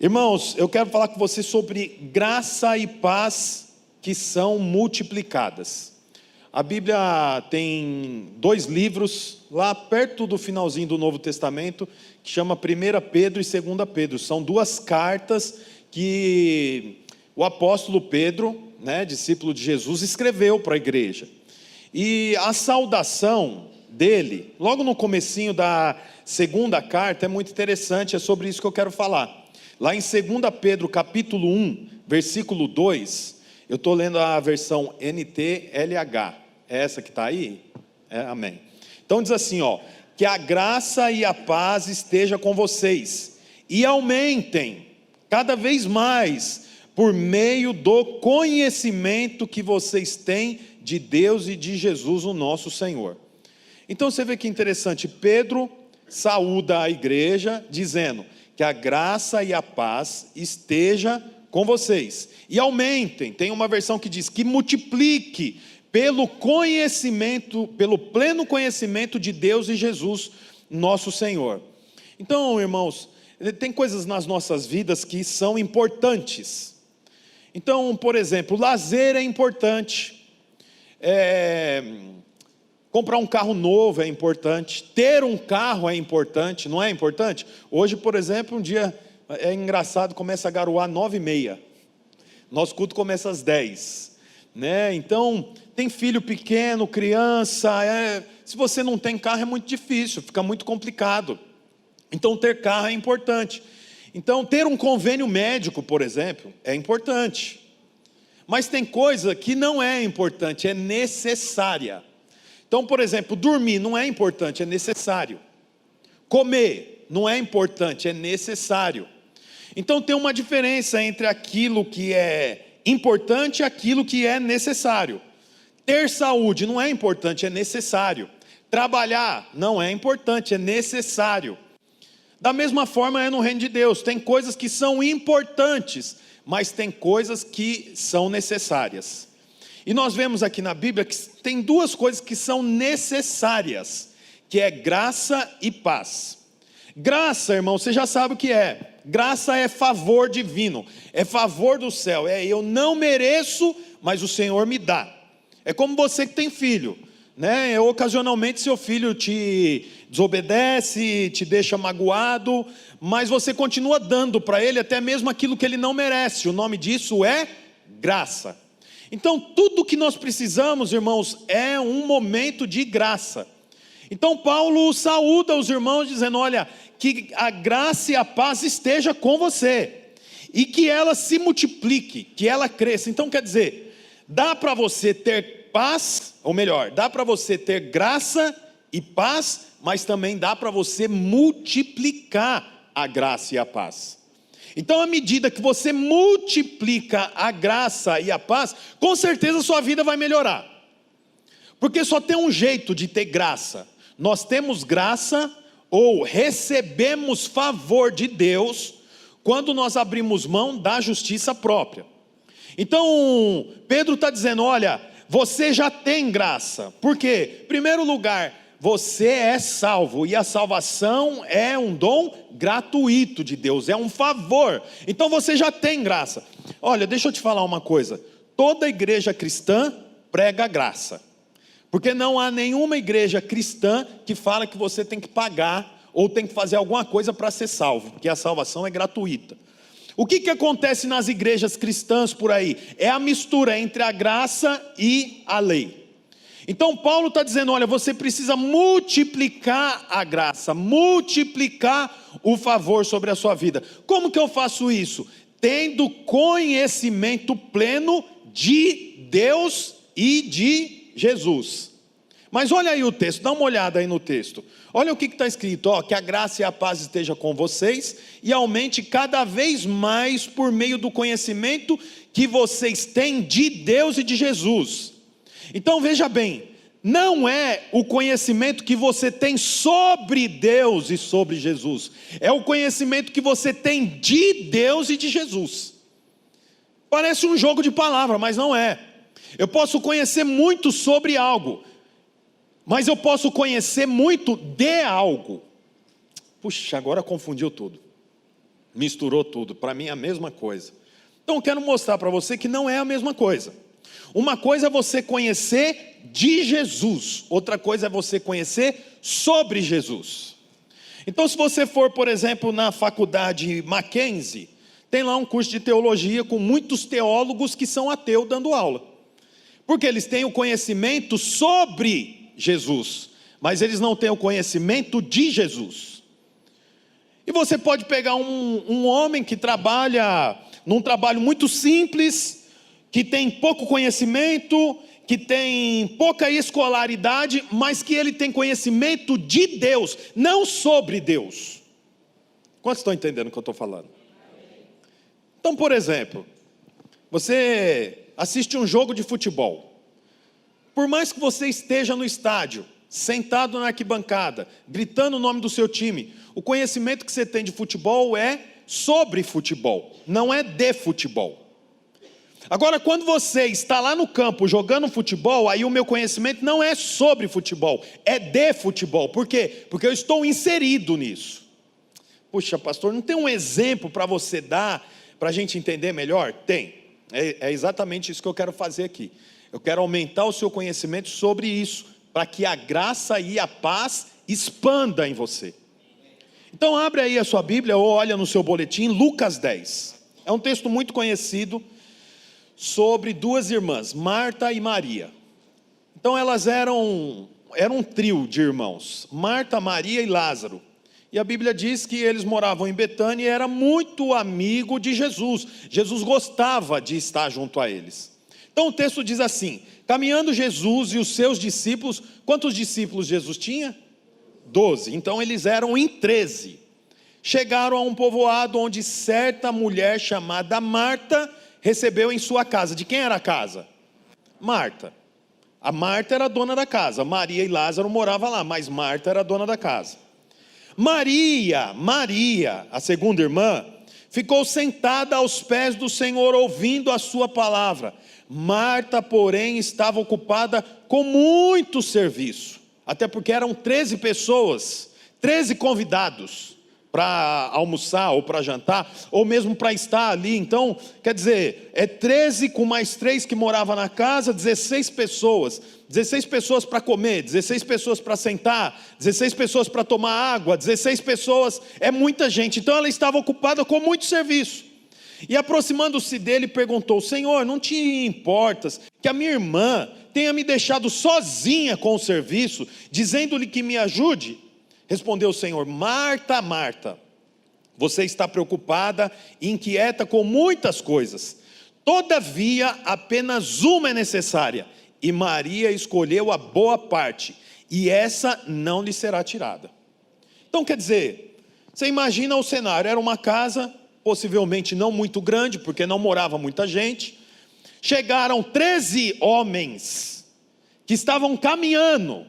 Irmãos, eu quero falar com você sobre graça e paz que são multiplicadas. A Bíblia tem 2 livros, lá perto do finalzinho do Novo Testamento, que chama 1 Pedro e 2 Pedro. São 2 cartas que o apóstolo Pedro, discípulo de Jesus, escreveu para a igreja. E a saudação dele, logo no comecinho da 2ª carta, é muito interessante, é sobre isso que eu quero falar. Lá em 2 Pedro capítulo 1, versículo 2, eu estou lendo a versão NTLH, é essa que está aí? Amém. Então diz assim, que a graça e a paz esteja com vocês, e aumentem cada vez mais, por meio do conhecimento que vocês têm de Deus e de Jesus, o nosso Senhor. Então você vê que interessante, Pedro saúda a igreja, dizendo que a graça e a paz esteja com vocês, e aumentem. Tem uma versão que diz que multiplique pelo conhecimento, pelo pleno conhecimento de Deus e Jesus, nosso Senhor. Então, irmãos, tem coisas nas nossas vidas que são importantes. Então, por exemplo, lazer é importante, comprar um carro novo é importante, ter um carro é importante, não é importante? Hoje, por exemplo, um dia é engraçado, começa a garoar 9h30, nosso culto começa às 10, Então, tem filho pequeno, criança, se você não tem carro é muito difícil, fica muito complicado. Então, ter carro é importante. Então, ter um convênio médico, por exemplo, é importante. Mas tem coisa que não é importante, é necessária. Então, por exemplo, dormir não é importante, é necessário. Comer não é importante, é necessário. Então tem uma diferença entre aquilo que é importante e aquilo que é necessário. Ter saúde não é importante, é necessário. Trabalhar não é importante, é necessário. Da mesma forma é no reino de Deus, tem coisas que são importantes, mas tem coisas que são necessárias. E nós vemos aqui na Bíblia que tem 2 coisas que são necessárias, que é graça e paz. Graça, irmão, você já sabe o que é. Graça é favor divino, é favor do céu, eu não mereço, mas o Senhor me dá. É como você que tem filho, ocasionalmente seu filho te desobedece, te deixa magoado, mas você continua dando para ele até mesmo aquilo que ele não merece. O nome disso é graça. Então tudo que nós precisamos, irmãos, é um momento de graça. Então Paulo saúda os irmãos dizendo, olha, que a graça e a paz esteja com você, e que ela se multiplique, que ela cresça. Então quer dizer, dá para você ter paz, ou melhor, dá para você ter graça e paz, mas também dá para você multiplicar a graça e a paz. Então, à medida que você multiplica a graça e a paz, com certeza sua vida vai melhorar. Porque só tem um jeito de ter graça. Nós temos graça ou recebemos favor de Deus quando nós abrimos mão da justiça própria. Então, Pedro está dizendo, olha, você já tem graça. Por quê? Em primeiro lugar, você é salvo, e a salvação é um dom gratuito de Deus, é um favor. Então você já tem graça. Olha, deixa eu te falar uma coisa, toda igreja cristã prega graça, porque não há nenhuma igreja cristã que fala que você tem que pagar, ou tem que fazer alguma coisa para ser salvo, porque a salvação é gratuita. O que acontece nas igrejas cristãs por aí? É a mistura entre a graça e a lei. Então Paulo está dizendo, olha, você precisa multiplicar a graça, multiplicar o favor sobre a sua vida. Como que eu faço isso? Tendo conhecimento pleno de Deus e de Jesus. Mas olha aí o texto, dá uma olhada aí no texto. Olha o que está escrito, que a graça e a paz esteja com vocês, e aumente cada vez mais por meio do conhecimento que vocês têm de Deus e de Jesus. Então veja bem, não é o conhecimento que você tem sobre Deus e sobre Jesus, é o conhecimento que você tem de Deus e de Jesus. Parece um jogo de palavras, mas não é. Eu posso conhecer muito sobre algo, mas eu posso conhecer muito de algo. Puxa, agora confundiu tudo. Misturou tudo, para mim é a mesma coisa. Então eu quero mostrar para você que não é a mesma coisa. Uma coisa é você conhecer de Jesus, outra coisa é você conhecer sobre Jesus. Então se você for, por exemplo, na faculdade Mackenzie, tem lá um curso de teologia com muitos teólogos que são ateus dando aula. Porque eles têm o conhecimento sobre Jesus, mas eles não têm o conhecimento de Jesus. E você pode pegar um homem que trabalha num trabalho muito simples, que tem pouco conhecimento, que tem pouca escolaridade, mas que ele tem conhecimento de Deus, não sobre Deus. Quantos estão entendendo o que eu estou falando? Então, por exemplo, você assiste um jogo de futebol. Por mais que você esteja no estádio, sentado na arquibancada, gritando o nome do seu time, o conhecimento que você tem de futebol é sobre futebol, não é de futebol. Agora, quando você está lá no campo jogando futebol, aí o meu conhecimento não é sobre futebol, é de futebol. Por quê? Porque eu estou inserido nisso. Puxa, pastor, não tem um exemplo para você dar, para a gente entender melhor? Tem. É exatamente isso que eu quero fazer aqui. Eu quero aumentar o seu conhecimento sobre isso, para que a graça e a paz expanda em você. Então abre aí a sua Bíblia ou olha no seu boletim, Lucas 10. É um texto muito conhecido sobre duas irmãs, Marta e Maria. Então elas eram um trio de irmãos, Marta, Maria e Lázaro. E a Bíblia diz que eles moravam em Betânia e era muito amigo de Jesus. Jesus gostava de estar junto a eles. Então o texto diz assim: caminhando Jesus e os seus discípulos, quantos discípulos Jesus tinha? 12, então eles eram em 13. Chegaram a um povoado onde certa mulher chamada Marta recebeu em sua casa. De quem era a casa? Marta. A Marta era a dona da casa, Maria e Lázaro moravam lá, mas Marta era a dona da casa. Maria, a segunda irmã, ficou sentada aos pés do Senhor ouvindo a sua palavra. Marta, porém, estava ocupada com muito serviço. Até porque eram 13 pessoas, 13 convidados para almoçar ou para jantar, ou mesmo para estar ali. Então, quer dizer, 13 com mais 3 que moravam na casa, 16 pessoas. 16 pessoas para comer, 16 pessoas para sentar, 16 pessoas para tomar água, 16 pessoas, é muita gente. Então ela estava ocupada com muito serviço. E aproximando-se dele, perguntou: Senhor, não te importas que a minha irmã tenha me deixado sozinha com o serviço, dizendo-lhe que me ajude? Respondeu o Senhor: Marta, Marta, você está preocupada e inquieta com muitas coisas. Todavia, apenas uma é necessária, e Maria escolheu a boa parte, e essa não lhe será tirada. Então quer dizer, você imagina o cenário, era uma casa, possivelmente não muito grande, porque não morava muita gente. Chegaram 13 homens, que estavam caminhando,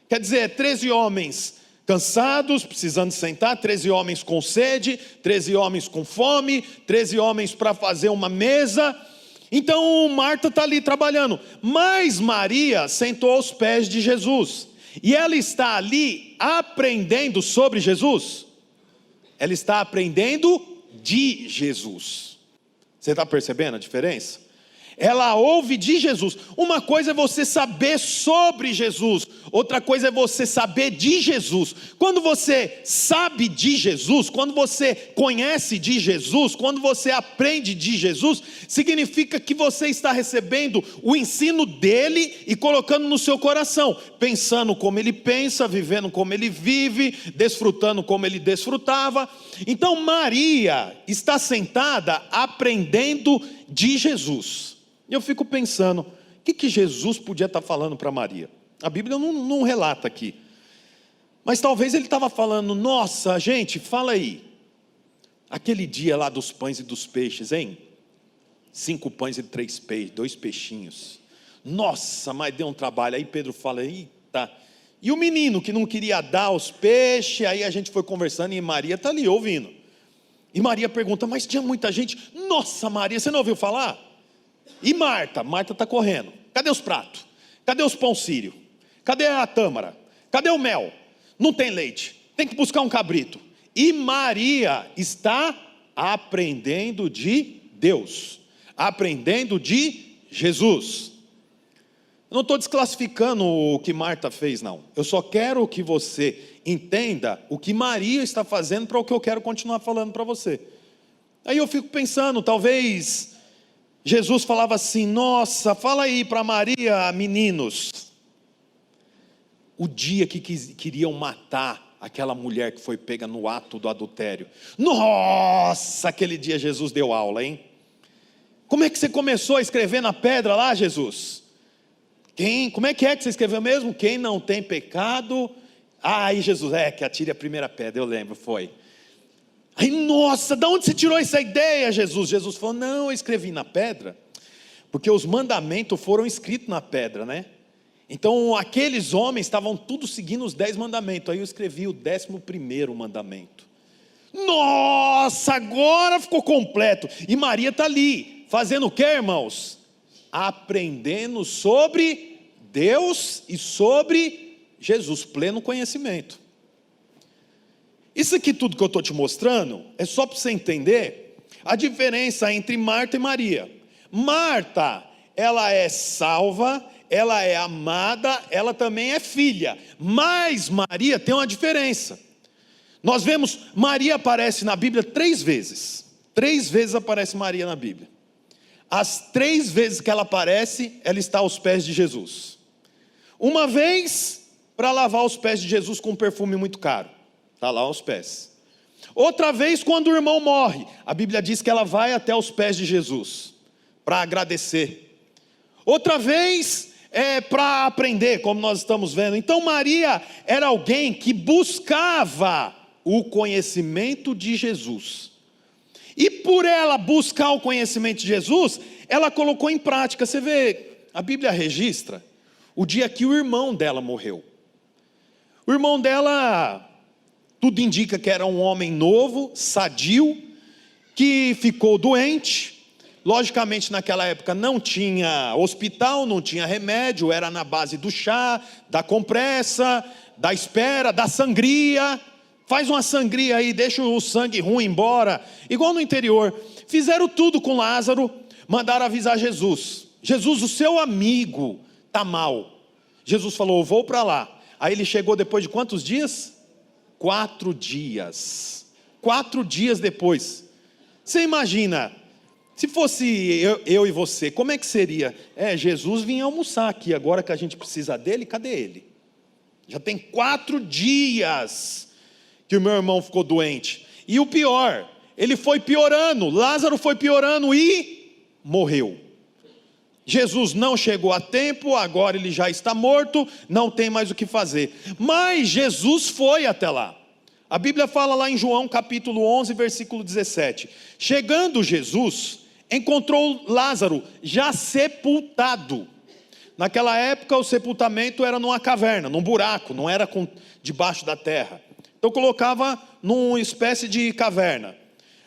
quer dizer, 13 homens cansados, precisando sentar, 13 homens com sede, 13 homens com fome, 13 homens para fazer uma mesa. Então Marta está ali trabalhando, mas Maria sentou aos pés de Jesus, e ela está ali aprendendo sobre Jesus, ela está aprendendo de Jesus. Você está percebendo a diferença? Ela ouve de Jesus. Uma coisa é você saber sobre Jesus, outra coisa é você saber de Jesus. Quando você sabe de Jesus, quando você conhece de Jesus, quando você aprende de Jesus, significa que você está recebendo o ensino dele e colocando no seu coração, pensando como ele pensa, vivendo como ele vive, desfrutando como ele desfrutava. Então Maria está sentada aprendendo de Jesus. Eu fico pensando, o que Jesus podia estar falando para Maria? A Bíblia não relata aqui, mas talvez ele estava falando: nossa, gente, fala aí, aquele dia lá dos pães e dos peixes, hein? 5 pães e 3 peixes, 2 peixinhos, nossa, mas deu um trabalho. Aí Pedro fala: eita, e o menino que não queria dar os peixes? Aí a gente foi conversando e Maria está ali ouvindo, e Maria pergunta: mas tinha muita gente? Nossa, Maria, você não ouviu falar? E Marta está correndo: cadê os pratos? Cadê os pão sírio? Cadê a tâmara? Cadê o mel? Não tem leite, tem que buscar um cabrito. E Maria está aprendendo de Deus, aprendendo de Jesus. Eu não estou desclassificando o que Marta fez, não. Eu só quero que você entenda o que Maria está fazendo para o que eu quero continuar falando para você. Aí eu fico pensando, talvez Jesus falava assim: nossa, fala aí para Maria, meninos, o dia que queriam matar aquela mulher que foi pega no ato do adultério. Nossa, aquele dia Jesus deu aula, hein? Como é que você começou a escrever na pedra lá, Jesus? Como é que você escreveu mesmo? Quem não tem pecado... aí Jesus, que atire a primeira pedra, eu lembro, foi. Aí, nossa, de onde você tirou essa ideia, Jesus? Jesus falou: não, eu escrevi na pedra, porque os mandamentos foram escritos na pedra, né? Então, aqueles homens estavam tudo seguindo os 10 mandamentos, aí eu escrevi o 11º mandamento. Nossa, agora ficou completo. E Maria está ali, fazendo o que, irmãos? Aprendendo sobre Deus e sobre Jesus, pleno conhecimento. Isso aqui tudo que eu estou te mostrando é só para você entender a diferença entre Marta e Maria. Marta, ela é salva, ela é amada, ela também é filha. Mas Maria tem uma diferença. Nós vemos, Maria aparece na Bíblia 3 vezes. 3 vezes aparece Maria na Bíblia. As 3 vezes que ela aparece, ela está aos pés de Jesus. Uma vez para lavar os pés de Jesus com um perfume muito caro, está lá aos pés. Outra vez quando o irmão morre, a Bíblia diz que ela vai até os pés de Jesus, para agradecer. Outra vez para aprender, como nós estamos vendo. Então Maria era alguém que buscava o conhecimento de Jesus. E por ela buscar o conhecimento de Jesus, ela colocou em prática. Você vê, a Bíblia registra o dia que o irmão dela morreu. O irmão dela, tudo indica que era um homem novo, sadio, que ficou doente. Logicamente naquela época não tinha hospital, não tinha remédio, era na base do chá, da compressa, da espera, da sangria. Faz uma sangria aí, deixa o sangue ruim embora, igual no interior. Fizeram tudo com Lázaro, mandaram avisar Jesus: Jesus, o seu amigo está mal. Jesus falou: eu vou para lá. Aí ele chegou depois de quantos dias? 4 dias. 4 dias depois. Você imagina, se fosse eu e você, como é que seria? Jesus vinha almoçar aqui, agora que a gente precisa dele, cadê ele? Já tem 4 dias que o meu irmão ficou doente. E o pior, ele foi piorando, Lázaro foi piorando e morreu. Jesus não chegou a tempo, agora ele já está morto, não tem mais o que fazer. Mas Jesus foi até lá. A Bíblia fala lá em João capítulo 11, versículo 17. Chegando Jesus, encontrou Lázaro já sepultado. Naquela época o sepultamento era numa caverna, num buraco, não era debaixo da terra. Então colocava numa espécie de caverna.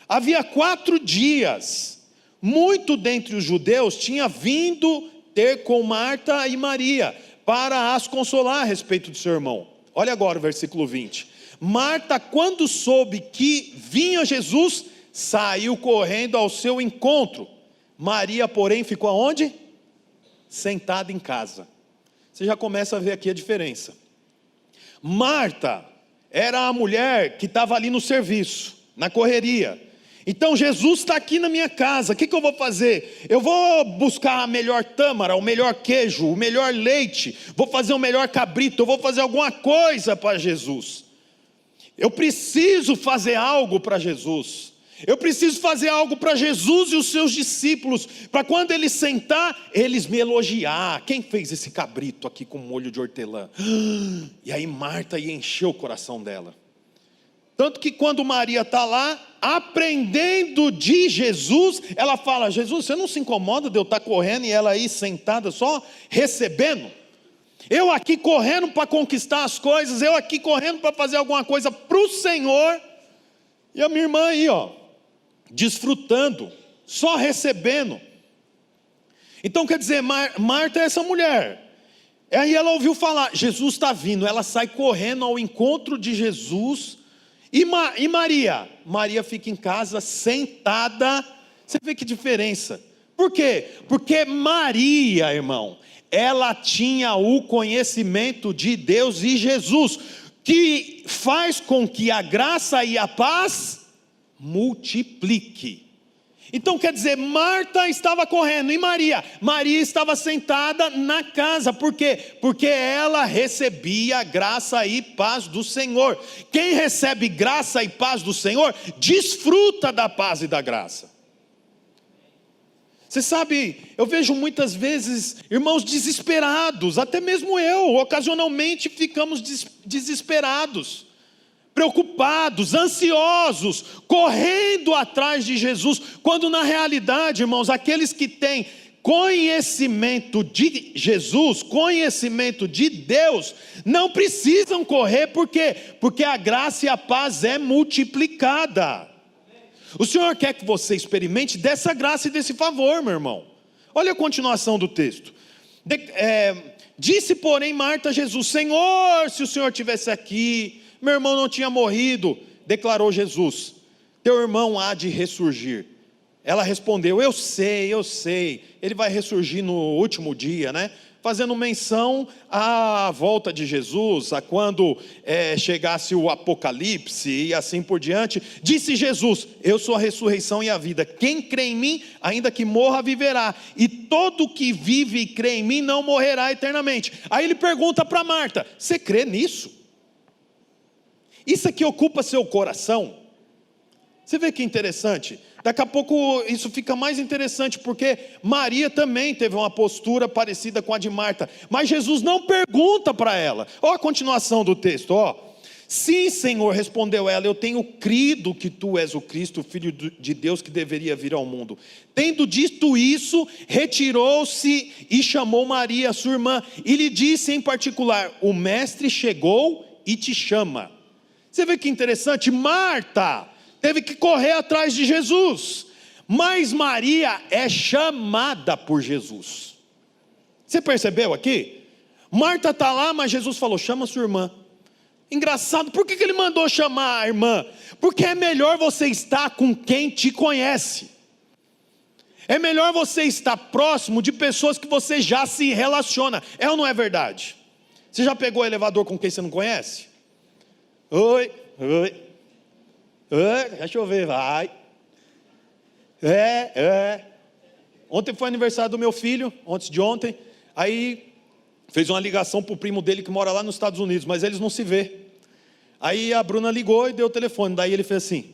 Havia 4 dias, muito dentre os judeus tinha vindo ter com Marta e Maria, para as consolar a respeito do seu irmão. Olha agora o versículo 20. Marta, quando soube que vinha Jesus, saiu correndo ao seu encontro. Maria, porém, ficou aonde? Sentada em casa. Você já começa a ver aqui a diferença. Marta era a mulher que estava ali no serviço, na correria. Então Jesus está aqui na minha casa, o que eu vou fazer? Eu vou buscar a melhor tâmara, o melhor queijo, o melhor leite, vou fazer o melhor cabrito, eu vou fazer alguma coisa para Jesus. Eu preciso fazer algo para Jesus. Eu preciso fazer algo para Jesus e os seus discípulos, para quando ele sentar, eles me elogiar. Quem fez esse cabrito aqui com molho de hortelã? E aí Marta ia encher o coração dela. Tanto que quando Maria está lá, aprendendo de Jesus, ela fala: Jesus, você não se incomoda de eu estar correndo e ela aí sentada só recebendo? Eu aqui correndo para conquistar as coisas, eu aqui correndo para fazer alguma coisa para o Senhor, e a minha irmã aí, desfrutando, só recebendo. Então quer dizer, Marta é essa mulher. Aí ela ouviu falar, Jesus está vindo, ela sai correndo ao encontro de Jesus, E Maria? Maria fica em casa sentada. Você vê que diferença. Por quê? Porque Maria, irmão, ela tinha o conhecimento de Deus e Jesus, que faz com que a graça e a paz multiplique. Então quer dizer, Marta estava correndo e Maria estava sentada na casa. Por quê? Porque ela recebia graça e paz do Senhor. Quem recebe graça e paz do Senhor, desfruta da paz e da graça. Você sabe, eu vejo muitas vezes irmãos desesperados, até mesmo eu, ocasionalmente ficamos desesperados, preocupados, ansiosos, correndo atrás de Jesus, quando na realidade, irmãos, aqueles que têm conhecimento de Jesus, conhecimento de Deus, não precisam correr, por quê? Porque a graça e a paz é multiplicada. O Senhor quer que você experimente dessa graça e desse favor, meu irmão. Olha a continuação do texto. Disse, porém, Marta a Jesus: Senhor, se o Senhor estivesse aqui, meu irmão não tinha morrido. Declarou Jesus: teu irmão há de ressurgir. Ela respondeu: eu sei, ele vai ressurgir no último dia, né? Fazendo menção à volta de Jesus, a quando chegasse o Apocalipse e assim por diante. Disse Jesus: eu sou a ressurreição e a vida, quem crê em mim, ainda que morra, viverá, e todo que vive e crê em mim não morrerá eternamente. Aí ele pergunta para Marta: você crê nisso? Isso aqui ocupa seu coração? Você vê que interessante? Daqui a pouco isso fica mais interessante, porque Maria também teve uma postura parecida com a de Marta, mas Jesus não pergunta para ela. Olha a continuação do texto, ó. Sim, Senhor, respondeu ela, eu tenho crido que tu és o Cristo, o Filho de Deus que deveria vir ao mundo. Tendo dito isso, retirou-se e chamou Maria, sua irmã, e lhe disse em particular: o mestre chegou e te chama. Você vê que interessante, Marta teve que correr atrás de Jesus, mas Maria é chamada por Jesus. Você percebeu aqui? Marta está lá, mas Jesus falou: chama sua irmã. Engraçado, por que ele mandou chamar a irmã? Porque é melhor você estar com quem te conhece. É melhor você estar próximo de pessoas que você já se relaciona. É ou não é verdade? Você já pegou o elevador com quem você não conhece? Oi. Deixa eu ver, vai. Ontem foi aniversário do meu filho, antes de ontem. Aí fez uma ligação para o primo dele que mora lá nos Estados Unidos, mas eles não se vê. Aí a Bruna ligou e deu o telefone. Daí ele fez assim: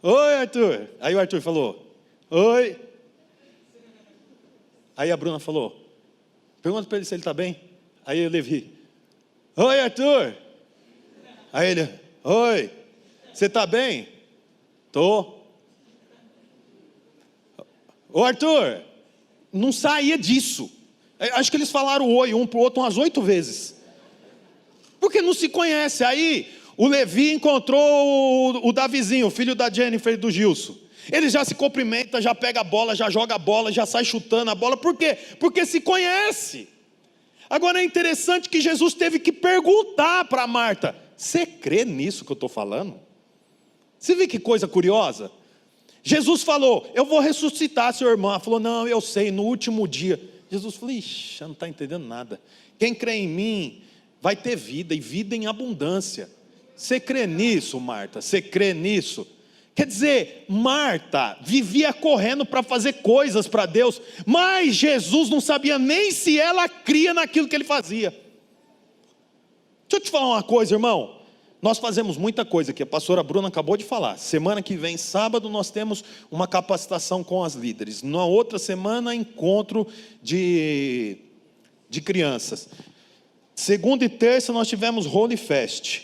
oi, Arthur. Aí o Arthur falou: oi. Aí a Bruna falou: pergunta para ele se ele está bem. Aí eu Levi: oi, Arthur. Aí ele: oi, você está bem? Tô. Ô Arthur, não saía disso. Acho que eles falaram oi um para o outro umas 8 vezes. Porque não se conhece. Aí o Levi encontrou o Davizinho, o filho da Jennifer e do Gilson. Ele já se cumprimenta, já pega a bola, já joga a bola, já sai chutando a bola. Por quê? Porque se conhece. Agora é interessante que Jesus teve que perguntar para Marta: você crê nisso que eu estou falando? Você vê que coisa curiosa? Jesus falou: eu vou ressuscitar seu irmão. Ela falou: não, eu sei, no último dia. Jesus falou: ixi, não está entendendo nada. Quem crê em mim vai ter vida, e vida em abundância. Você crê nisso, Marta? Você crê nisso? Quer dizer, Marta vivia correndo para fazer coisas para Deus, mas Jesus não sabia nem se ela cria naquilo que ele fazia. Deixa eu te falar uma coisa, irmão. Nós fazemos muita coisa aqui, a pastora Bruna acabou de falar. Semana que vem, sábado, nós temos uma capacitação com as líderes. Na outra semana, encontro de crianças. Segunda e terça, nós tivemos Holy Fest.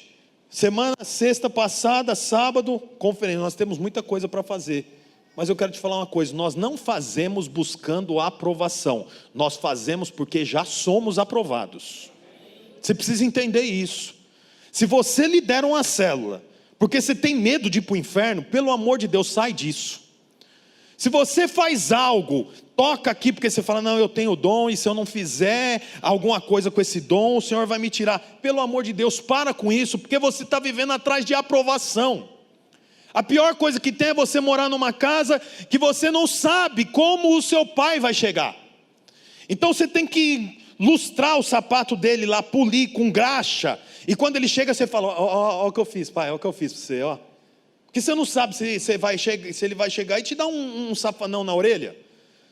Sexta passada, sábado, conferência. Nós temos muita coisa para fazer. Mas eu quero te falar uma coisa: nós não fazemos buscando a aprovação. Nós fazemos porque já somos aprovados. Você precisa entender isso. Se você lidera uma célula porque você tem medo de ir para o inferno, pelo amor de Deus, sai disso. Se você faz algo, toca aqui porque você fala: não, eu tenho dom, e se eu não fizer alguma coisa com esse dom, o Senhor vai me tirar. Pelo amor de Deus, para com isso, porque você está vivendo atrás de aprovação. A pior coisa que tem é você morar numa casa que você não sabe como o seu pai vai chegar. Então você tem que lustrar o sapato dele lá, polir com graxa. E quando ele chega, você fala: ó o que eu fiz, pai, ó o que eu fiz para você, ó. Porque você não sabe se ele vai chegar e te dar um safanão na orelha.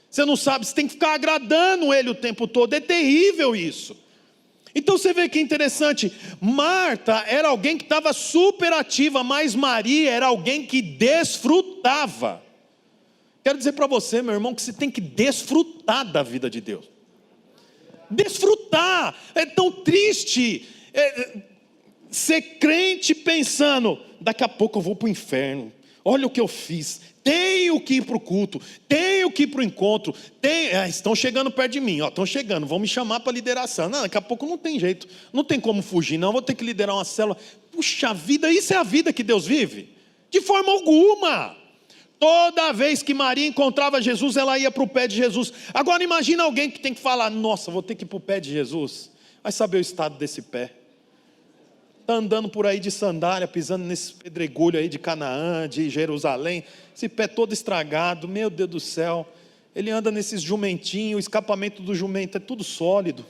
Você não sabe, você tem que ficar agradando ele o tempo todo. É terrível isso. Então você vê que interessante, Marta era alguém que estava super ativa, mas Maria era alguém que desfrutava. Quero dizer para você, meu irmão, que você tem que desfrutar da vida de Deus. Desfrutar. É tão triste ser crente pensando: daqui a pouco eu vou para o inferno, olha o que eu fiz, tenho que ir para o culto, tenho que ir para o encontro, estão chegando perto de mim, estão chegando, vão me chamar para lideração. Não, daqui a pouco não tem jeito, não tem como fugir, não, vou ter que liderar uma célula. Puxa vida, isso é a vida que Deus vive? De forma alguma. Toda vez que Maria encontrava Jesus, ela ia para o pé de Jesus. Agora imagina alguém que tem que falar: nossa, vou ter que ir para o pé de Jesus. Vai saber o estado desse pé. Está andando por aí de sandália, pisando nesse pedregulho aí de Canaã, de Jerusalém, esse pé todo estragado, meu Deus do céu. Ele anda nesses jumentinhos, o escapamento do jumento é tudo sólido,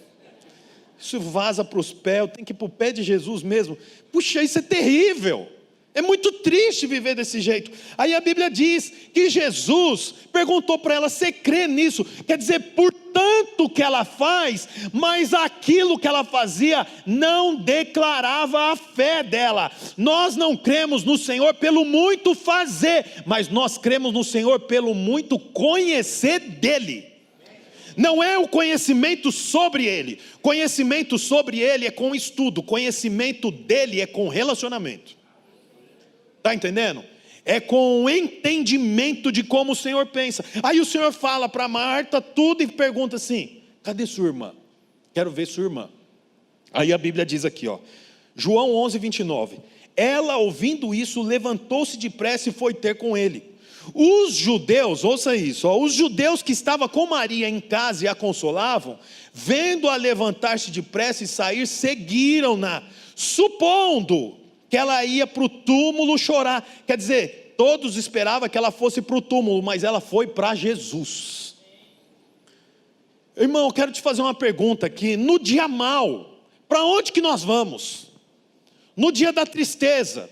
isso vaza para os pés, eu tenho que ir para o pé de Jesus mesmo. Puxa, isso é terrível, é muito triste viver desse jeito. Aí a Bíblia diz que Jesus perguntou para ela: você crê nisso? Quer dizer, por tanto que ela faz, mas aquilo que ela fazia não declarava a fé dela. Nós não cremos no Senhor pelo muito fazer, mas nós cremos no Senhor pelo muito conhecer dEle. Não é o conhecimento sobre Ele. Conhecimento sobre Ele é com estudo, conhecimento dEle é com relacionamento. Está entendendo? É com o entendimento de como o Senhor pensa. Aí o Senhor fala para Marta tudo e pergunta assim: cadê sua irmã? Quero ver sua irmã. Aí a Bíblia diz aqui, João 11:29. Ela, ouvindo isso, levantou-se depressa e foi ter com ele. Os judeus, ouça isso, os judeus que estavam com Maria em casa e a consolavam, vendo-a levantar-se depressa e sair, seguiram-na, supondo que ela ia para o túmulo chorar. Quer dizer, todos esperavam que ela fosse para o túmulo, mas ela foi para Jesus. Irmão, eu quero te fazer uma pergunta aqui. No dia mau, para onde que nós vamos? No dia da tristeza,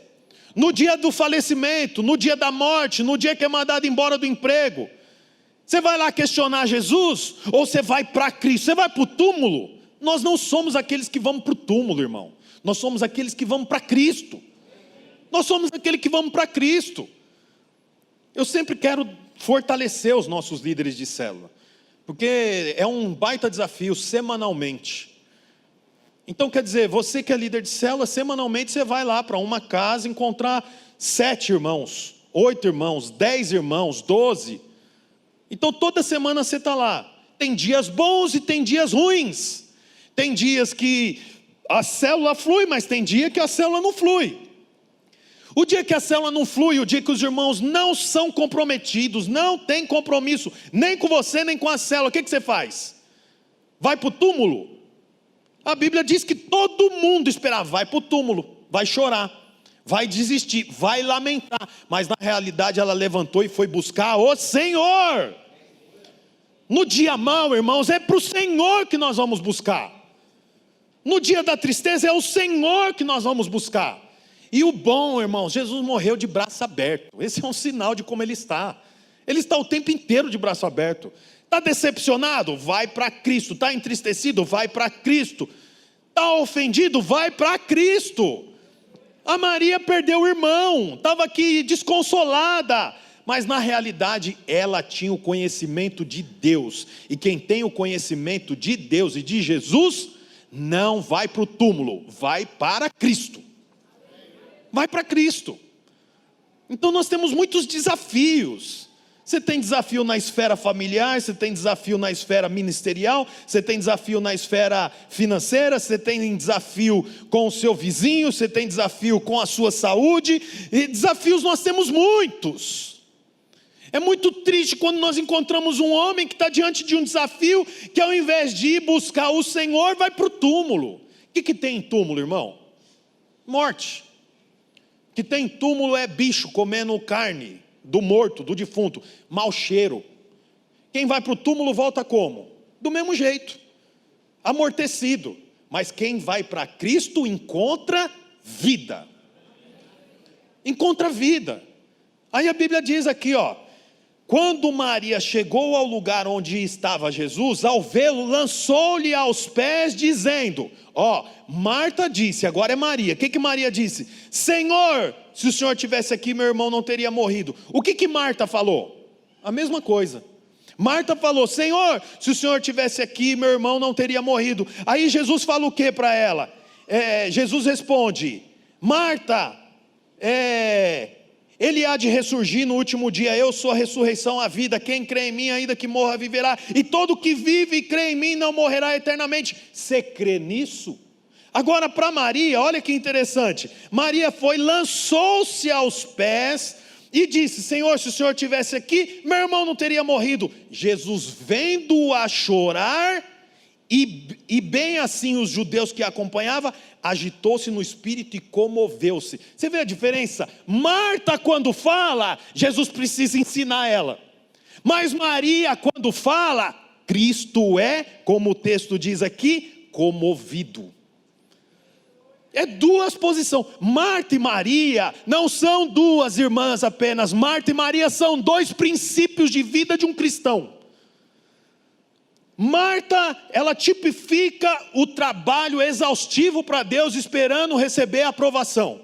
no dia do falecimento, no dia da morte, no dia que é mandado embora do emprego, você vai lá questionar Jesus? Ou você vai para Cristo? Você vai para o túmulo? Nós não somos aqueles que vamos para o túmulo, irmão. Nós somos aqueles que vamos para Cristo. Nós somos aqueles que vamos para Cristo. Eu sempre quero fortalecer os nossos líderes de célula, porque é um baita desafio semanalmente. Então quer dizer, você que é líder de célula, semanalmente você vai lá para uma casa encontrar 7 irmãos, 8 irmãos, 10 irmãos, 12. Então toda semana você está lá. Tem dias bons e tem dias ruins. Tem dias que a célula flui, mas tem dia que a célula não flui. O dia que a célula não flui, o dia que os irmãos não são comprometidos, não tem compromisso, nem com você, nem com a célula, o que você faz? Vai para o túmulo? A Bíblia diz que todo mundo esperava, vai para o túmulo, vai chorar, vai desistir, vai lamentar, mas na realidade ela levantou e foi buscar o Senhor. No dia mau, irmãos, é para o Senhor que nós vamos buscar. No dia da tristeza é o Senhor que nós vamos buscar. E o bom, irmãos, Jesus morreu de braço aberto. Esse é um sinal de como Ele está. Ele está o tempo inteiro de braço aberto. Está decepcionado? Vai para Cristo. Está entristecido? Vai para Cristo. Está ofendido? Vai para Cristo. A Maria perdeu o irmão, estava aqui desconsolada, mas na realidade ela tinha o conhecimento de Deus. E quem tem o conhecimento de Deus e de Jesus, não vai para o túmulo, vai para Cristo. Vai para Cristo. Então nós temos muitos desafios. Você tem desafio na esfera familiar, você tem desafio na esfera ministerial, você tem desafio na esfera financeira, você tem desafio com o seu vizinho, você tem desafio com a sua saúde, e desafios nós temos muitos. É muito triste quando nós encontramos um homem que está diante de um desafio, que ao invés de ir buscar o Senhor, vai para o túmulo. O que tem em túmulo, irmão? Morte. Que tem túmulo é bicho comendo carne do morto, do defunto, mau cheiro. Quem vai para o túmulo volta como? Do mesmo jeito, amortecido. Mas quem vai para Cristo encontra vida. Encontra vida. Aí a Bíblia diz aqui, ó: quando Maria chegou ao lugar onde estava Jesus, ao vê-lo, lançou-lhe aos pés, dizendo, ó, Marta disse, agora é Maria, o que Maria disse? Senhor, se o Senhor tivesse aqui, meu irmão não teria morrido. O que Marta falou? A mesma coisa. Marta falou, Senhor, se o Senhor tivesse aqui, meu irmão não teria morrido. Aí Jesus fala o que para ela? Jesus responde, Marta, ele há de ressurgir no último dia, eu sou a ressurreição, a vida, quem crê em mim, ainda que morra, viverá, e todo que vive e crê em mim, não morrerá eternamente. Você crê nisso? Agora para Maria, olha que interessante, Maria foi, lançou-se aos pés, e disse, Senhor, se o Senhor estivesse aqui, meu irmão não teria morrido. Jesus vendo-a chorar, e bem assim os judeus que a acompanhavam, agitou-se no espírito e comoveu-se. Você vê a diferença? Marta quando fala, Jesus precisa ensinar ela. Mas Maria quando fala, Cristo é, como o texto diz aqui, comovido. É duas posições. Marta e Maria não são duas irmãs apenas. Marta e Maria são dois princípios de vida de um cristão. Marta, ela tipifica o trabalho exaustivo para Deus, esperando receber a aprovação.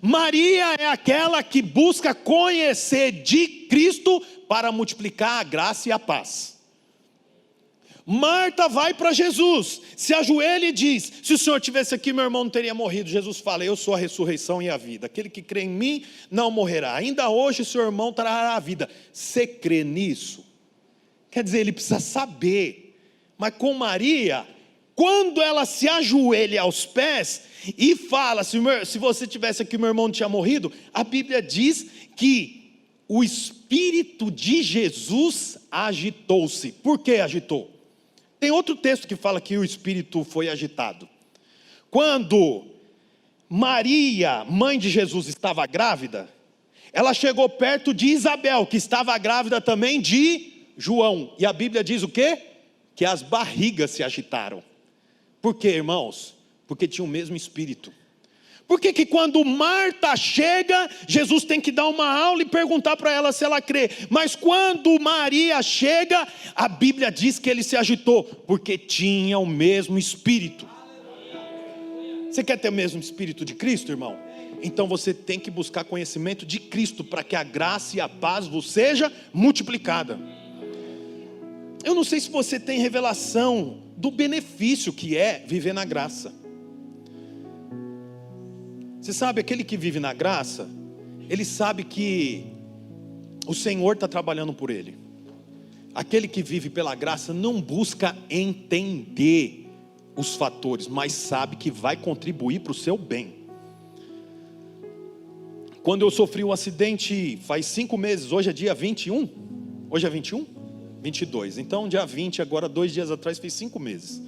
Maria é aquela que busca conhecer de Cristo para multiplicar a graça e a paz. Marta vai para Jesus, se ajoelha e diz, se o Senhor tivesse aqui, meu irmão não teria morrido. Jesus fala, eu sou a ressurreição e a vida, aquele que crê em mim não morrerá, ainda hoje seu irmão trará a vida. Você crê nisso? Quer dizer, ele precisa saber. Mas com Maria, quando ela se ajoelha aos pés e fala, se você tivesse aqui, meu irmão não tinha morrido, a Bíblia diz que o Espírito de Jesus agitou-se. Por que agitou? Tem outro texto que fala que o Espírito foi agitado. Quando Maria, mãe de Jesus, estava grávida, ela chegou perto de Isabel, que estava grávida também de João. E a Bíblia diz o quê? Que as barrigas se agitaram. Por quê, irmãos? Porque tinha o mesmo Espírito. Por que que quando Marta chega, Jesus tem que dar uma aula e perguntar para ela se ela crê? Mas quando Maria chega, a Bíblia diz que ele se agitou, porque tinha o mesmo Espírito. Você quer ter o mesmo Espírito de Cristo, irmão? Então você tem que buscar conhecimento de Cristo, para que a graça e a paz vos seja multiplicada. Eu não sei se você tem revelação do benefício que é viver na graça. Você sabe, aquele que vive na graça, ele sabe que o Senhor está trabalhando por ele. Aquele que vive pela graça não busca entender os fatores, mas sabe que vai contribuir para o seu bem. Quando eu sofri um acidente faz 5 meses, hoje é dia 21, hoje é 21? 22, então dia 20, agora 2 dias atrás, fez 5 meses.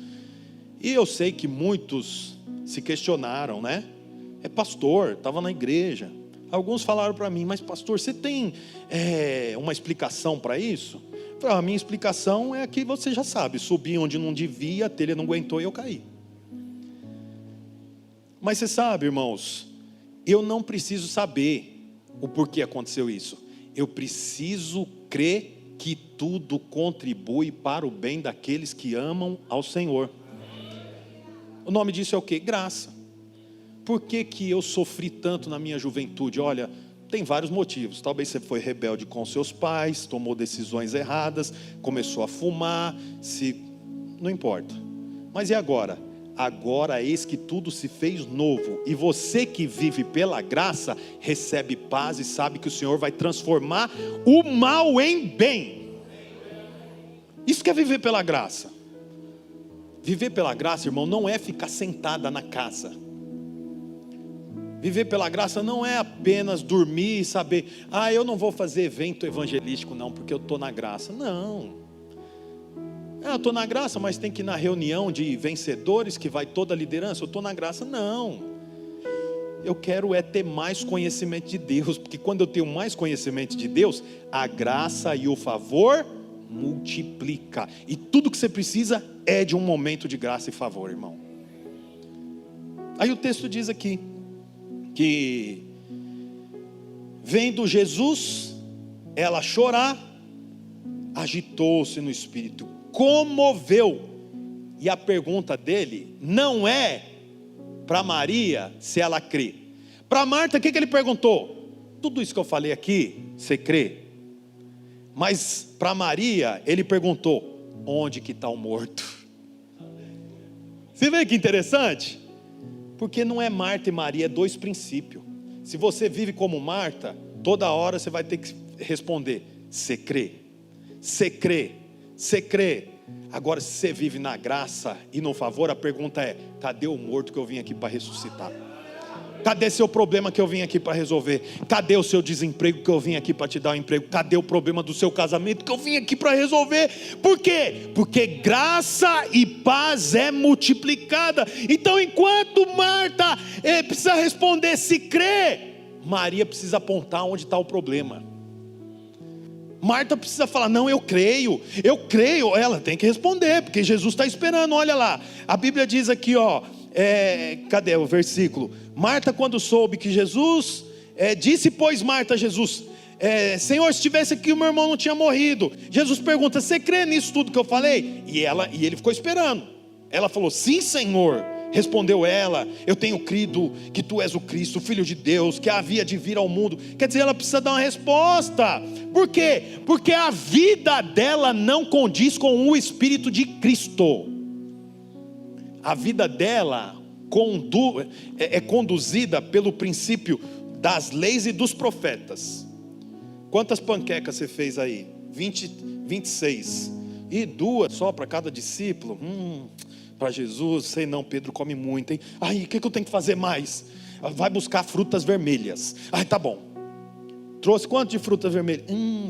E eu sei que muitos se questionaram, né? Pastor, estava na igreja. Alguns falaram para mim, mas pastor, você tem uma explicação para isso? Eu falei, a minha explicação é que você já sabe, subi onde não devia, a telha não aguentou e eu caí. Mas você sabe, irmãos, eu não preciso saber o porquê aconteceu isso. Eu preciso crer que tudo contribui para o bem daqueles que amam ao Senhor. O nome disso é o quê? Graça. Por que que eu sofri tanto na minha juventude? Olha, tem vários motivos. Talvez você foi rebelde com seus pais, tomou decisões erradas, começou a fumar, não importa. Mas e agora? Agora eis que tudo se fez novo, e você que vive pela graça, recebe paz e sabe que o Senhor vai transformar o mal em bem. Isso que é viver pela graça. Viver pela graça, irmão, não é ficar sentada na casa. Viver pela graça não é apenas dormir e saber, eu não vou fazer evento evangelístico não, porque eu estou na graça. Não. Eu estou na graça, mas tem que ir na reunião de vencedores, que vai toda a liderança, eu estou na graça. Não. Eu quero é ter mais conhecimento de Deus, porque quando eu tenho mais conhecimento de Deus, a graça e o favor multiplica. E tudo que você precisa é de um momento de graça e favor, irmão. Aí o texto diz aqui que vendo Jesus, ela chorar, agitou-se no espírito, comoveu. E a pergunta dele não é para Maria se ela crê. Para Marta, o que ele perguntou? Tudo isso que eu falei aqui, você crê? Mas para Maria, ele perguntou: onde que está o morto? Você vê que interessante? Porque não é Marta e Maria, é dois princípios. Se você vive como Marta, toda hora você vai ter que responder: você crê? Você crê? Você crê? Agora, se você vive na graça e no favor, a pergunta é: cadê o morto que eu vim aqui para ressuscitar? Cadê seu problema que eu vim aqui para resolver? Cadê o seu desemprego que eu vim aqui para te dar um emprego? Cadê o problema do seu casamento que eu vim aqui para resolver? Por quê? Porque graça e paz é multiplicada. Então, enquanto Marta precisa responder se crê, Maria precisa apontar onde está o problema. Marta precisa falar: não, eu creio. Ela tem que responder, porque Jesus está esperando. Olha lá, a Bíblia diz aqui, ó, cadê o versículo? Marta, quando soube que Jesus, disse, pois Marta a Jesus: Senhor, se estivesse aqui o meu irmão não tinha morrido. Jesus pergunta: você crê nisso tudo que eu falei? E ele ficou esperando. Ela falou: sim, Senhor. Respondeu ela: eu tenho crido que tu és o Cristo, o Filho de Deus, que havia de vir ao mundo. Quer dizer, ela precisa dar uma resposta. Por quê? Porque a vida dela não condiz com o Espírito de Cristo. A vida dela é conduzida pelo princípio das leis e dos profetas. Quantas panquecas você fez aí? 26. E 2 só para cada discípulo? Para Jesus, sei não, Pedro come muito, hein? Aí, o que eu tenho que fazer mais? Vai buscar frutas vermelhas. Ai, tá bom. Trouxe quanto de frutas vermelhas?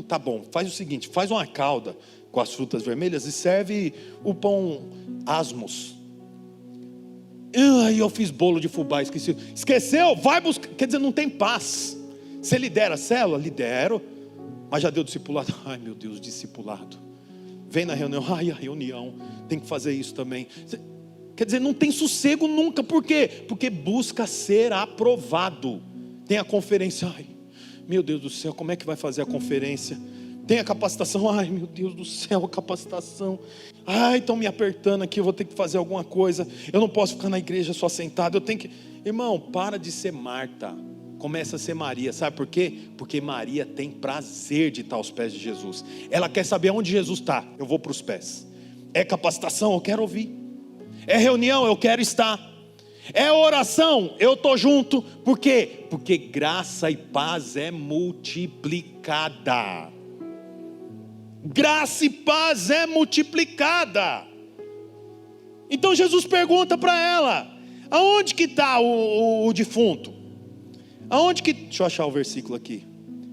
Tá bom. Faz o seguinte, faz uma calda com as frutas vermelhas e serve o pão asmos. Ai, eu fiz bolo de fubá, esqueci. Esqueceu? Vai buscar. Quer dizer, não tem paz. Você lidera a célula? Lidero. Mas já deu discipulado? Ai, meu Deus, discipulado. Vem na reunião, ai, a reunião, tem que fazer isso também. Quer dizer, não tem sossego nunca. Por quê? Porque busca ser aprovado. Tem a conferência, ai, meu Deus do céu, como é que vai fazer a conferência? Tem a capacitação, ai, meu Deus do céu, a capacitação. Ai, estão me apertando aqui, eu vou ter que fazer alguma coisa. Eu não posso ficar na igreja só sentado, eu tenho que... Irmão, para de ser Marta. Começa a ser Maria, sabe por quê? Porque Maria tem prazer de estar aos pés de Jesus. Ela quer saber onde Jesus está, eu vou para os pés. É capacitação, eu quero ouvir. É reunião, eu quero estar. É oração, eu estou junto. Por quê? Porque graça e paz é multiplicada. Graça e paz é multiplicada. Então Jesus pergunta para ela: aonde que está o defunto? Aonde que, deixa eu achar o versículo aqui.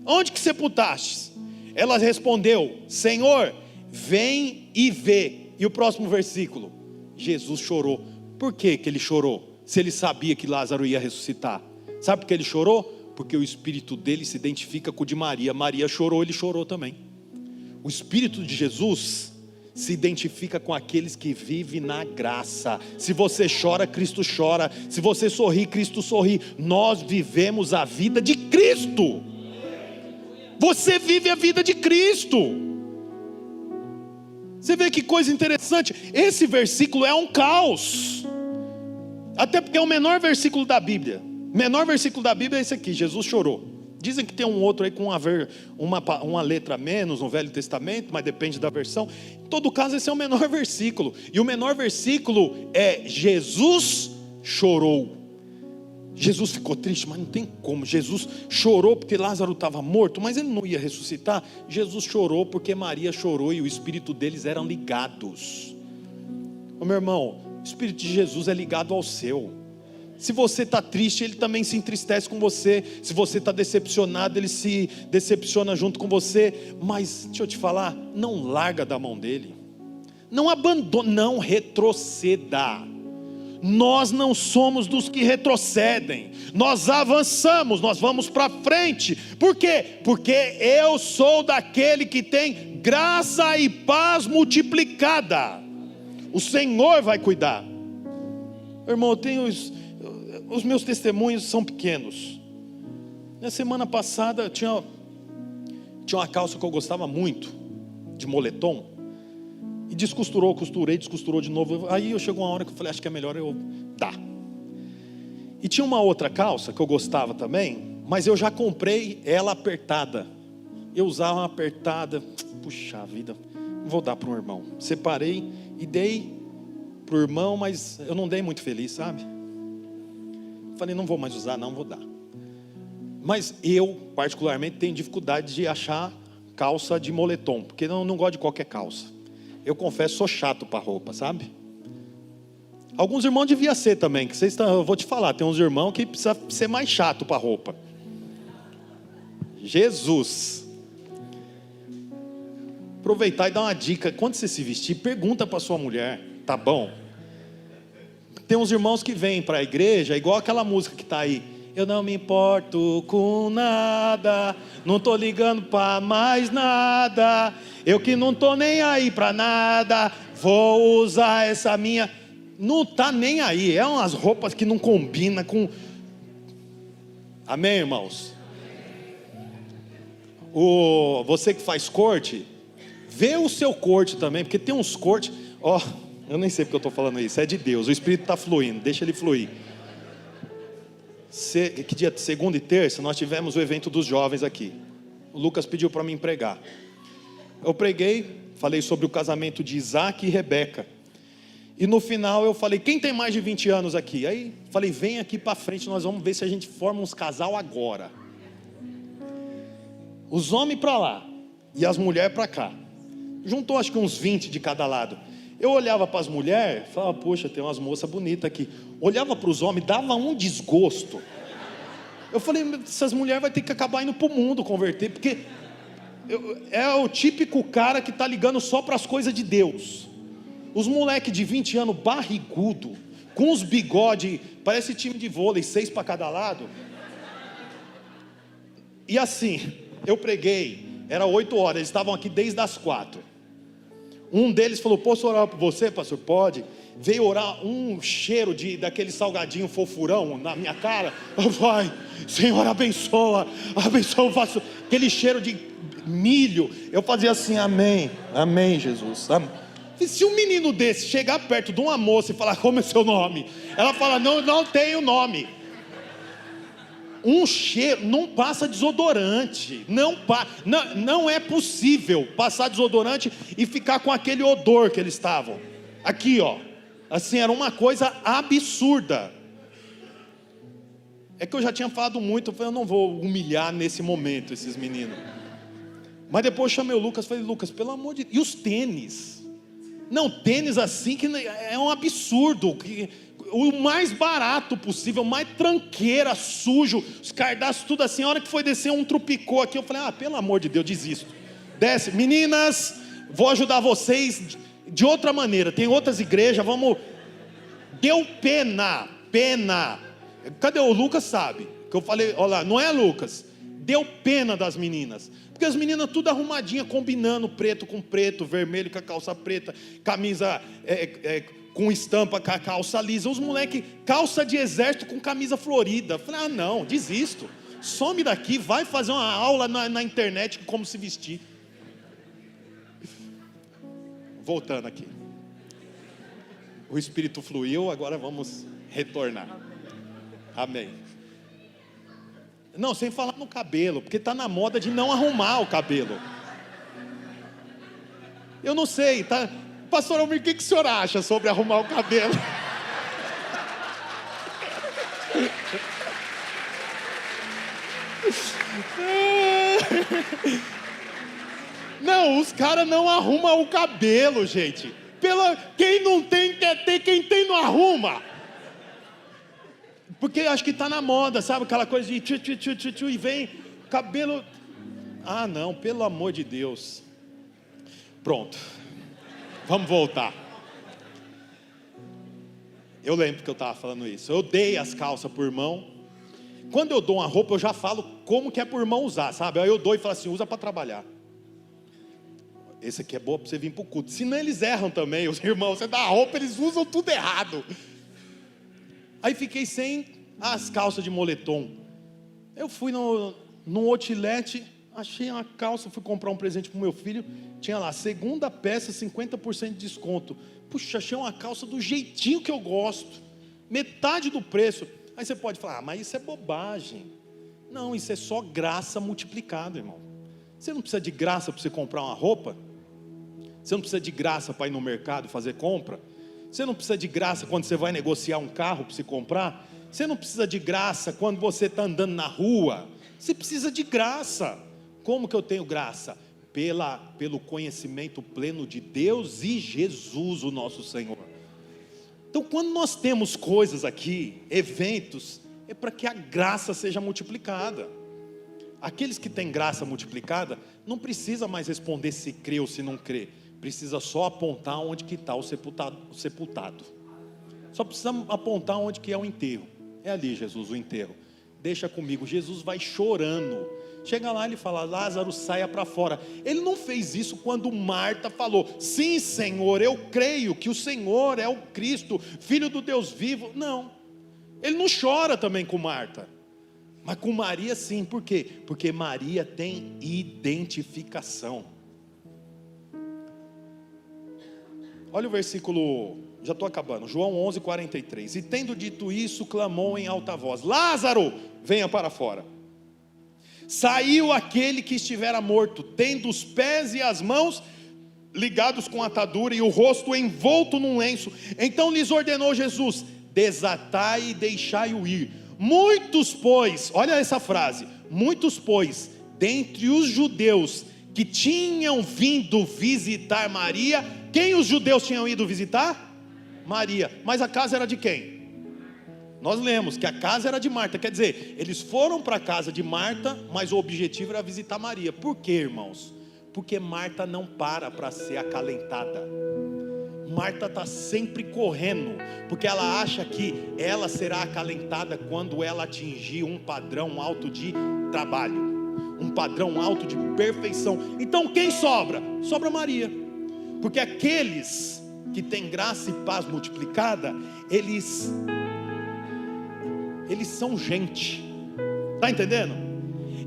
Onde que sepultastes? Ela respondeu: Senhor, vem e vê. E o próximo versículo: Jesus chorou. Por que ele chorou? Se ele sabia que Lázaro ia ressuscitar. Sabe por que ele chorou? Porque o espírito dele se identifica com o de Maria. Maria chorou, ele chorou também. O espírito de Jesus se identifica com aqueles que vivem na graça. Se você chora, Cristo chora. Se você sorri, Cristo sorri. Nós vivemos a vida de Cristo. Você vive a vida de Cristo. Você vê que coisa interessante. Esse versículo é um caos. Até porque é o menor versículo da Bíblia. O menor versículo da Bíblia é esse aqui: Jesus chorou. Dizem que tem um outro aí com uma letra a menos no Velho Testamento, mas depende da versão. Em todo caso, esse é o menor versículo. E o menor versículo é: Jesus chorou. Jesus ficou triste, mas não tem como. Jesus chorou porque Lázaro estava morto, mas ele não ia ressuscitar. Jesus chorou porque Maria chorou e o espírito deles eram ligados. Ô meu irmão, o espírito de Jesus é ligado ao seu. Se você está triste, ele também se entristece com você. Se você está decepcionado, ele se decepciona junto com você. Mas deixa eu te falar, não larga da mão dele. Não abandone, não retroceda. Nós não somos dos que retrocedem, nós avançamos, nós vamos para frente. Por quê? Porque eu sou daquele que tem graça e paz multiplicada. O Senhor vai cuidar. Irmão, eu tenho os meus testemunhos são pequenos. Na semana passada tinha uma calça que eu gostava muito, de moletom, e descosturou, costurei, descosturou de novo. Aí chegou uma hora que eu falei, acho que é melhor eu dar. E tinha uma outra calça que eu gostava também, mas eu já comprei ela apertada. Eu usava uma apertada, puxa vida, vou dar para um irmão. Separei e dei para o irmão, mas eu não dei muito feliz, sabe? Falei, não vou mais usar, não vou dar. Mas eu, particularmente, tenho dificuldade de achar calça de moletom, porque eu não gosto de qualquer calça. Eu confesso, sou chato para roupa, sabe? Alguns irmãos deviam ser também, que eu vou te falar, tem uns irmãos que precisa ser mais chato para roupa. Jesus. Aproveitar e dar uma dica, quando você se vestir, pergunta para sua mulher, tá bom? Tem uns irmãos que vêm para a igreja, igual aquela música que está aí. Eu não me importo com nada, não estou ligando para mais nada, eu que não estou nem aí para nada, vou usar essa minha... Não está nem aí, é umas roupas que não combinam com... Amém, irmãos? Você que faz corte, vê o seu corte também, porque tem uns cortes... eu nem sei porque eu estou falando isso, é de Deus, o Espírito está fluindo, deixa ele fluir. Que dia? Segunda e terça nós tivemos o evento dos jovens aqui. O Lucas pediu para mim pregar. Eu preguei, falei sobre o casamento de Isaac e Rebeca. E no final eu falei, quem tem mais de 20 anos aqui? Aí falei, vem aqui para frente, nós vamos ver se a gente forma uns casal agora. Os homens para lá e as mulheres para cá. Juntou acho que uns 20 de cada lado. Eu olhava para as mulheres, falava, poxa, tem umas moças bonitas aqui. Olhava para os homens, dava um desgosto. Eu falei, essas mulheres vão ter que acabar indo para o mundo converter, porque é o típico cara que está ligando só para as coisas de Deus. Os moleques de 20 anos, barrigudo, com os bigodes, parece time de vôlei, 6 para cada lado. E assim, eu preguei, era 8 horas, eles estavam aqui desde as 4. Um deles falou, posso orar por você, pastor? Pode. Veio orar, um cheiro daquele salgadinho fofurão na minha cara. Vai, Senhor, abençoa, faço aquele cheiro de milho. Eu fazia assim, amém, amém, Jesus. Amém. Se um menino desse chegar perto de uma moça e falar, como é seu nome? Ela fala, não tenho nome. Um cheiro, não passa desodorante, não é possível passar desodorante e ficar com aquele odor que eles estavam, aqui assim, era uma coisa absurda. É que eu já tinha falado muito, eu falei, eu não vou humilhar nesse momento esses meninos. Mas depois eu chamei o Lucas, falei, Lucas, pelo amor de Deus, e os tênis? Não, tênis assim que é um absurdo, o mais barato possível, mais tranqueira, sujo, os cardápios tudo assim. A hora que foi descer um trupicou aqui, eu falei, pelo amor de Deus, desisto. Desce, meninas, vou ajudar vocês de outra maneira, tem outras igrejas, vamos. Deu pena. Cadê o Lucas? Sabe, que eu falei, olha lá, não é Lucas? Deu pena das meninas, porque as meninas tudo arrumadinha, combinando preto com preto, vermelho com a calça preta, camisa com estampa, com a calça lisa. Os moleques, calça de exército com camisa florida. Falei, não, desisto, some daqui, vai fazer uma aula na internet como se vestir. Voltando aqui, o Espírito fluiu, agora vamos retornar. Amém. Não, sem falar no cabelo, porque está na moda de não arrumar o cabelo. Eu não sei, tá? Pastor Almir, o que o senhor acha sobre arrumar o cabelo? Não, os caras não arrumam o cabelo, gente. Quem não tem quer ter, quem tem não arruma. Porque acho que está na moda, sabe? Aquela coisa de tchu, e vem cabelo. Não, pelo amor de Deus. Pronto. Vamos voltar. Eu lembro que eu estava falando isso. Eu dei as calças para o irmão. Quando eu dou uma roupa, eu já falo como que é para o irmão usar, sabe? Aí eu dou e falo assim, usa para trabalhar. Esse aqui é boa para você vir para o culto. Senão eles erram também, os irmãos. Você dá a roupa, eles usam tudo errado. Aí fiquei sem as calças de moletom. Eu fui no outlet, achei uma calça, fui comprar um presente para o meu filho. Tinha lá, segunda peça, 50% de desconto. Puxa, achei uma calça do jeitinho que eu gosto, metade do preço. Aí você pode falar, mas isso é bobagem. Não, isso é só graça multiplicada, irmão. Você não precisa de graça para você comprar uma roupa. Você não precisa de graça para ir no mercado fazer compra. Você não precisa de graça quando você vai negociar um carro para se comprar. Você não precisa de graça quando você está andando na rua. Você precisa de graça. Como que eu tenho graça? Pelo conhecimento pleno de Deus e Jesus, o nosso Senhor. Então, quando nós temos coisas aqui, eventos, é para que a graça seja multiplicada. Aqueles que têm graça multiplicada, não precisa mais responder se crê ou se não crê. Precisa só apontar onde que está o sepultado. Só precisa apontar onde que é o enterro. É ali, Jesus, o enterro. Deixa comigo. Jesus vai chorando. Chega lá e ele fala, Lázaro, saia para fora. Ele não fez isso quando Marta falou, sim, Senhor, eu creio que o Senhor é o Cristo, Filho do Deus vivo. Não, ele não chora também com Marta, mas com Maria sim. Por quê? Porque Maria tem identificação. Olha o versículo, já estou acabando, João 11:43. E tendo dito isso, clamou em alta voz, Lázaro, venha para fora. Saiu aquele que estivera morto, tendo os pés e as mãos ligados com atadura e o rosto envolto num lenço. Então lhes ordenou Jesus, desatai e deixai-o ir. Muitos, pois, olha essa frase, muitos, pois, dentre os judeus que tinham vindo visitar Maria, quem os judeus tinham ido visitar? Maria. Mas a casa era de quem? Nós lemos que a casa era de Marta, quer dizer, eles foram para a casa de Marta, mas o objetivo era visitar Maria. Por quê, irmãos? Porque Marta não para ser acalentada. Marta está sempre correndo, porque ela acha que ela será acalentada quando ela atingir um padrão alto de trabalho, um padrão alto de perfeição. Então quem sobra? Sobra Maria, porque aqueles que têm graça e paz multiplicada, eles são gente, está entendendo?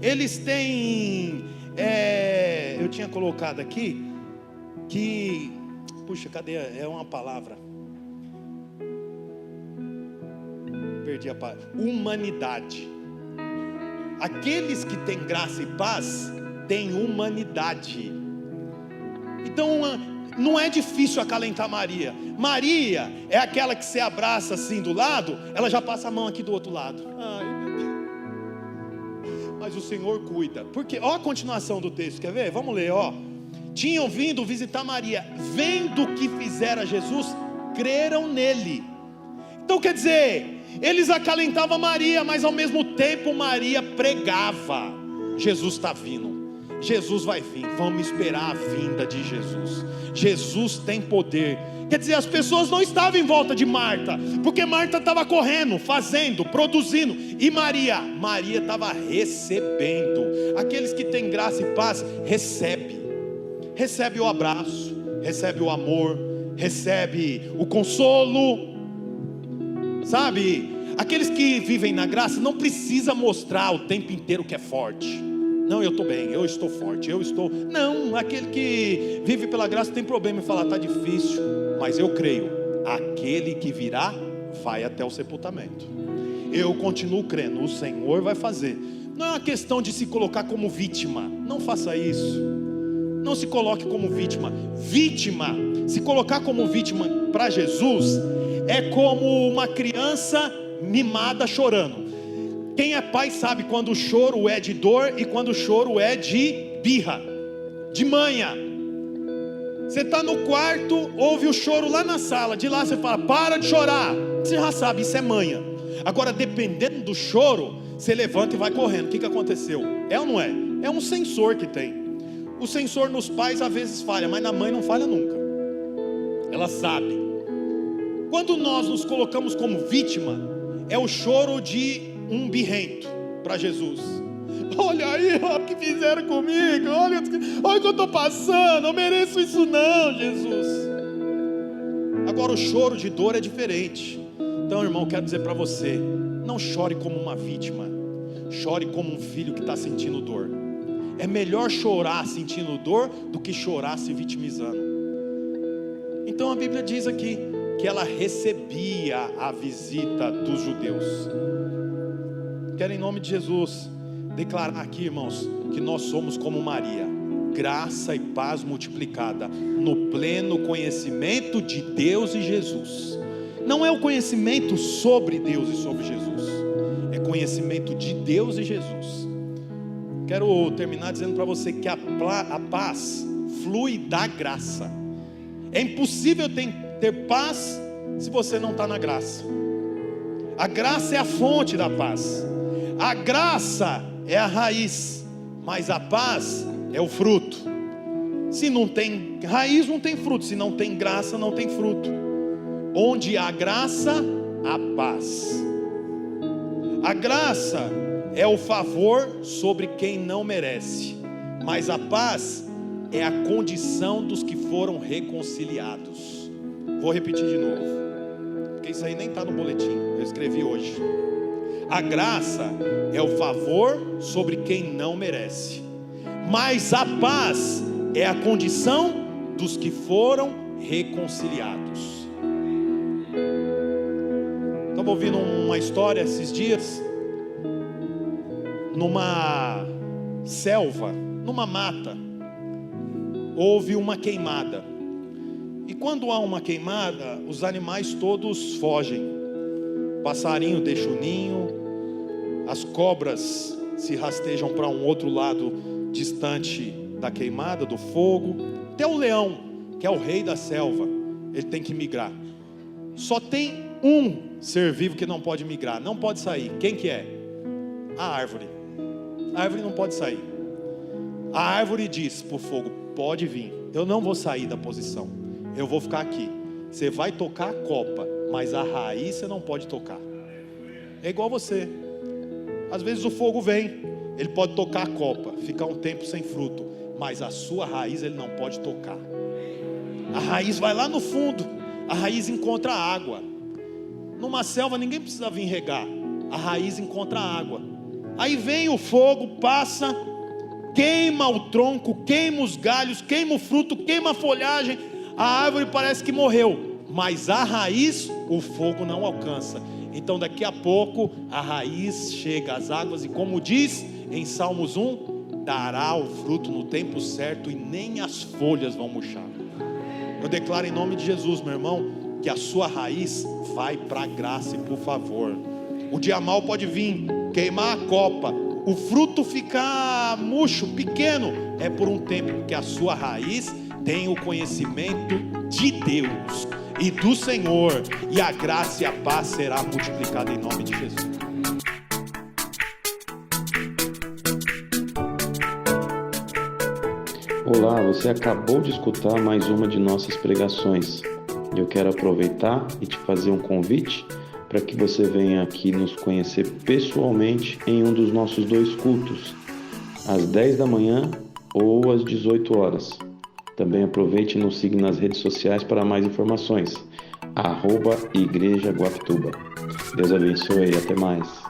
Eles têm, eu tinha colocado aqui, que, puxa, cadê, é uma palavra, perdi a palavra, humanidade. Aqueles que têm graça e paz, têm humanidade. Então, não é difícil acalentar Maria. Maria é aquela que você abraça assim do lado, ela já passa a mão aqui do outro lado. Ai, meu Deus. Mas o Senhor cuida. Porque, ó a continuação do texto, quer ver? Vamos ler, ó. Tinham vindo visitar Maria, vendo o que fizera Jesus, creram nele. Então quer dizer, eles acalentavam Maria, mas ao mesmo tempo Maria pregava, Jesus está vindo. Jesus vai vir, vamos esperar a vinda de Jesus. Jesus tem poder. Quer dizer, as pessoas não estavam em volta de Marta, porque Marta estava correndo, fazendo, produzindo, e Maria estava recebendo. Aqueles que têm graça e paz, recebe o abraço, recebe o amor, recebe o consolo, sabe? Aqueles que vivem na graça não precisa mostrar o tempo inteiro que é forte. Não, eu estou bem, eu estou forte, eu estou... Não, aquele que vive pela graça tem problema em falar, está difícil, mas eu creio, aquele que virá, vai até o sepultamento. Eu continuo crendo, o Senhor vai fazer. Não é uma questão de se colocar como vítima, não faça isso. Não se coloque como vítima. Vítima, se colocar como vítima para Jesus, é como uma criança mimada chorando. Quem é pai sabe quando o choro é de dor e quando o choro é de birra, de manha. Você está no quarto, ouve o choro lá na sala, de lá você fala, para de chorar. Você já sabe, isso é manha. Agora dependendo do choro, você levanta e vai correndo. O que aconteceu? É ou não é? É um sensor que tem. O sensor nos pais às vezes falha, mas na mãe não falha nunca. Ela sabe Quando nós nos colocamos como vítima, é o choro de um birrento para Jesus. Olha aí, ó, o que fizeram comigo, olha o que eu estou passando, eu mereço isso não, Jesus. Agora o choro de dor é diferente. Então, irmão, quero dizer para você, não chore como uma vítima, chore como um filho que está sentindo dor. É melhor chorar sentindo dor do que chorar se vitimizando. Então a Bíblia diz aqui que ela recebia a visita dos judeus. Quero, em nome de Jesus, declarar aqui, irmãos, que nós somos como Maria, graça e paz multiplicada, no pleno conhecimento de Deus e Jesus. Não é o conhecimento sobre Deus e sobre Jesus, é conhecimento de Deus e Jesus. Quero terminar dizendo para você que a paz flui da graça. É impossível ter paz se você não está na graça. A graça é a fonte da paz. A graça é a raiz, mas a paz é o fruto. Se não tem raiz, não tem fruto. Se não tem graça, não tem fruto. Onde há graça, há paz. A graça é o favor sobre quem não merece, mas a paz é a condição dos que foram reconciliados. Vou repetir de novo, porque isso aí nem está no boletim, eu escrevi hoje. A graça é o favor sobre quem não merece, mas a paz é a condição dos que foram reconciliados. Estava ouvindo uma história esses dias, numa selva, numa mata, houve uma queimada. E quando há uma queimada, os animais todos fogem. O passarinho deixa o ninho, as cobras se rastejam para um outro lado distante da queimada, do fogo. Até o leão, que é o rei da selva, ele tem que migrar. Só tem um ser vivo que não pode migrar, não pode sair. Quem que é? A árvore. A árvore não pode sair. A árvore diz para o fogo: pode vir, eu não vou sair da posição, eu vou ficar aqui. Você vai tocar a copa, mas a raiz você não pode tocar. É igual você. Às vezes o fogo vem, ele pode tocar a copa, ficar um tempo sem fruto, mas a sua raiz ele não pode tocar. A raiz vai lá no fundo, a raiz encontra a água. Numa selva ninguém precisa vir regar, a raiz encontra a água. Aí vem o fogo, passa, queima o tronco, queima os galhos, queima o fruto, queima a folhagem. A árvore parece que morreu, mas a raiz o fogo não alcança. Então daqui a pouco a raiz chega às águas, e como diz em Salmos 1, dará o fruto no tempo certo e nem as folhas vão murchar. Eu declaro em nome de Jesus, meu irmão, que a sua raiz vai para a graça. E por favor, o dia mau pode vir, queimar a copa, o fruto ficar murcho, pequeno, é por um tempo, porque a sua raiz tem o conhecimento de Deus e do Senhor, e a graça e a paz será multiplicada em nome de Jesus. Olá, você acabou de escutar mais uma de nossas pregações. Eu quero aproveitar e te fazer um convite para que você venha aqui nos conhecer pessoalmente em um dos nossos 2 cultos, às 10 da manhã ou às 18 horas. Também aproveite e nos siga nas redes sociais para mais informações. @Igreja Guapituba. Deus abençoe e até mais.